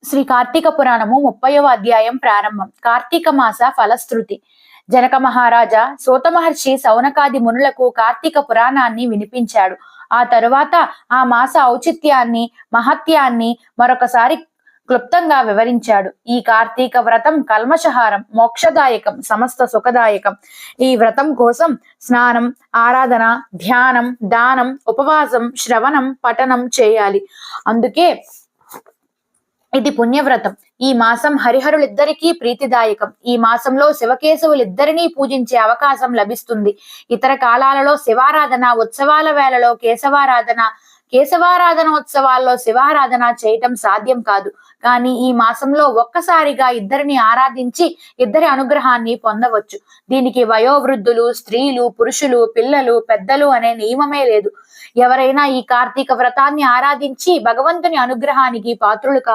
శ్రీ కార్తీక పురాణము 30వ అధ్యాయం ప్రారంభం. కార్తీక మాస ఫలశ్రుతి. జనక మహారాజా సూత మహర్షి సౌనకాది మునులకు కార్తీక పురాణాన్ని వినిపించాడు. ఆ తరువాత ఆ మాస ఔచిత్యాన్ని, మహత్యాన్ని మరొకసారి క్లుప్తంగా వివరించాడు. ఈ కార్తీక వ్రతం కల్మషహారం, మోక్షదాయకం, సమస్త సుఖదాయకం. ఈ వ్రతం కోసం స్నానం, ఆరాధన, ధ్యానం, దానం, ఉపవాసం, శ్రవణం, పఠనం చేయాలి. అందుకే ఇది పుణ్యవ్రతం. ఈ మాసం హరిహరులిద్దరికీ ప్రీతిదాయకం. ఈ మాసంలో శివకేశవులిద్దరినీ పూజించే అవకాశం లభిస్తుంది. ఇతర కాలాలలో శివారాధన, ఉత్సవాల వేళలో కేశవారాధన ఉత్సవాల్లో శివారాధన చేయటం సాధ్యం కాదు. కానీ ఈ మాసంలో ఒక్కసారిగా ఇద్దరిని ఆరాధించి ఇద్దరి అనుగ్రహాన్ని పొందవచ్చు. దీనికి వయోవృద్ధులు, స్త్రీలు, పురుషులు, పిల్లలు, పెద్దలు అనే నియమమే లేదు. ఎవరైనా ఈ కార్తీక వ్రతాన్ని ఆరాధించి భగవంతుని అనుగ్రహానికి పాత్రులు కావచ్చు.